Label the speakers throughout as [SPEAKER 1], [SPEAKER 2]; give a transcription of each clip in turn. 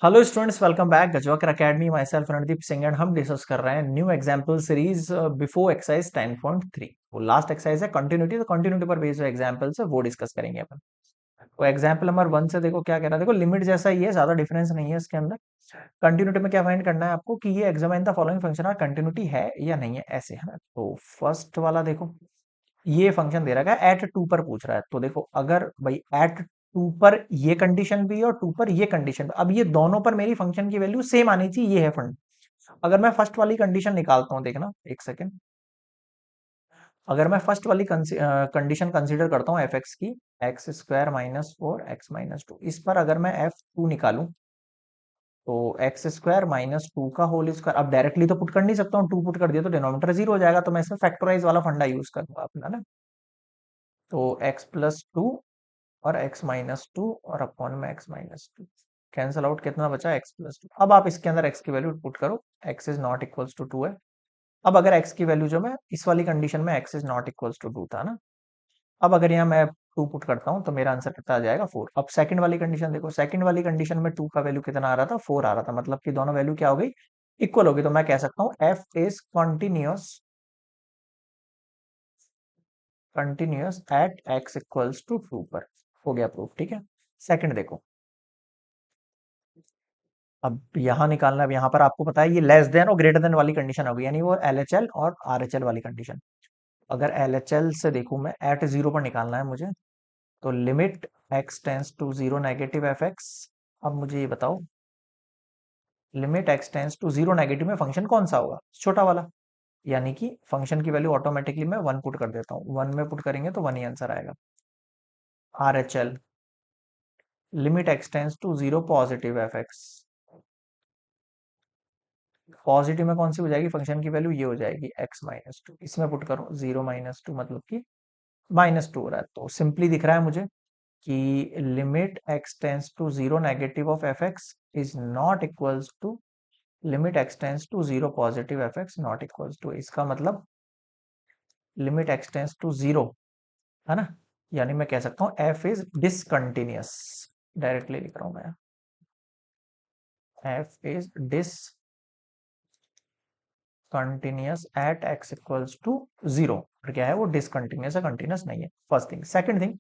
[SPEAKER 1] Hello students, welcome back Gajwakar academy. Myself Randeep Singh and हम discuss कर रहे हैं new example series before exercise 10.3। वो लास्ट एक्सरसाइज है कंटिन्यूटी, तो कंटिन्यूटी पर बेस्ड जो एग्जाम्पल्स है वो डिस्कस करेंगे अपन। तो एग्जाम्पल नंबर 1 से देखो क्या कह रहा है। देखो लिमिट जैसा ही है, ज्यादा डिफरेंस नहीं है इसके अंदर। कंटिन्यूटी में क्या फाइंड करना है आपको कि ये एग्जामिन द फॉलोइंग फंक्शन है, कंटिन्यूटी है या नहीं है, ऐसे है ना। तो फर्स्ट वाला देखो, ये फंक्शन दे रखा है एट टू पर पूछ रहा है। तो देखो अगर भाई एट टू पर ये कंडीशन भी है और टू पर ये कंडीशन भी, अब ये दोनों पर मेरी फंक्शन की वैल्यू सेम आनी चाहिए, ये है फंड। अगर मैं फर्स्ट वाली कंडीशन निकालता हूं, देखना एक सेकेंड। अगर मैं फर्स्ट वाली कंडीशन कंसीडर करता हूँ एफ एक्स की, x square minus four x minus two, इस पर अगर मैं एफ टू निकालूं तो एक्स स्क्वायर माइनस टू का होल स्क्वायर, अब डायरेक्टली तो पुट कर नहीं सकता हूँ, टू पुट कर दिया तो डिनोमिनेटर जीरो हो जाएगा, तो मैं इसमें फैक्टराइज वाला फंडा यूज करूंगा अपना ना। तो एक्स प्लस टू और x माइनस टू और अपॉन में x minus two cancel out, कितना बचा x प्लस टू। अब आप इसके अंदर x की वैल्यू पुट करो, x is not equals to two है। अब अगर x की वैल्यू जो मैं इस वाली कंडीशन में x is not equals to two था ना, अब अगर यहाँ मैं टू पुट करता हूँ तो मेरा आंसर कितना आ जाएगा, फोर। अब सेकंड वाली कंडीशन देखो, सेकंड वाली कंडीशन में टू का वैल्यू कितना आ रहा था, फोर आ रहा था, मतलब कि दोनों वैल्यू क्या हो गई, इक्वल होगी। तो मैं कह सकता हूँ f is continuous at x equals to two पर। हो गया प्रूफ, ठीक है। सेकंड देखो, अब यहां निकालना है। अब यहां पर आपको पता है ये लेस देन और ग्रेटर देन वाली कंडीशन होगी, यानी वो LHL और RHL वाली कंडीशन। अगर LHL से देखूं मैं, एट जीरो पर निकालना है मुझे, तो limit x tends to zero negative f x. अब मुझे ये बताओ, limit x tends to zero negative में फंक्शन कौन सा होगा, छोटा वाला। यानी कि फंक्शन की वैल्यू ऑटोमेटिकली मैं वन पुट कर देता हूँ, वन में पुट करेंगे तो वन ही आंसर आएगा। RHL limit x tends to zero positive f x, positive में कौन सी हो जाएगी फंक्शन की वैल्यू, ये हो जाएगी x माइनस टू। इसमें पुट करो जीरो माइनस टू, मतलब कि माइनस टू हो रहा है। तो सिंपली दिख रहा है मुझे कि limit x tends to zero negative of f x is not equals to limit x tends to zero positive f x not equals to. इसका मतलब limit x tends to zero, है ना, यानी मैं कह सकता हूं f इज डिसकंटिन्यूअस। डायरेक्टली लिख रहा हूं मैं, f is continuous at x equals to zero. और क्या है वो, डिसकंटिन्यूअस है, कंटिन्यूअस नहीं है। First thing. सेकंड थिंग,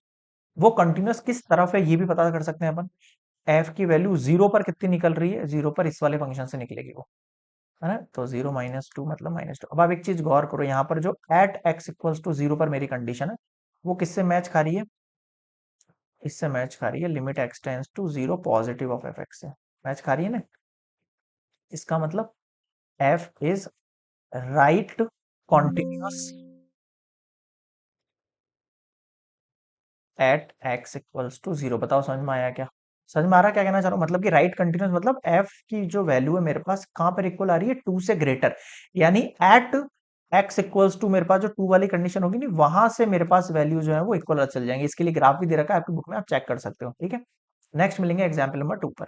[SPEAKER 1] वो कंटिन्यूअस किस तरफ है ये भी पता कर सकते हैं अपन। f की वैल्यू जीरो पर कितनी निकल रही है, जीरो पर इस वाले फंक्शन से निकलेगी वो, है ना। तो जीरो माइनस टू मतलब माइनस टू। अब आप एक चीज गौर करो, यहाँ पर जो at x equals to zero पर मेरी कंडीशन है, वो किससे मैच खा रही है, इससे मैच खा रही है, limit x tends to zero positive of f x से मैच खा रही है ना। इसका मतलब f is right continuous at x equals to zero. बताओ समझ में आया क्या, समझ में आ रहा क्या कहना चाह रहा हूँ। मतलब कि राइट कंटिन्यूअस मतलब f की जो वैल्यू है मेरे पास कहां पर इक्वल आ रही है, टू से ग्रेटर। यानी एट x इक्वल्स टू, मेरे पास जो टू वाली कंडीशन होगी नहीं, वहां से मेरे पास वैल्यू जो है वो इक्वल चल जाएंगे। इसके लिए ग्राफ भी दे रखा है आपकी बुक में, आप चेक कर सकते हो, ठीक है। नेक्स्ट मिलेंगे एग्जाम्पल नंबर टू पर।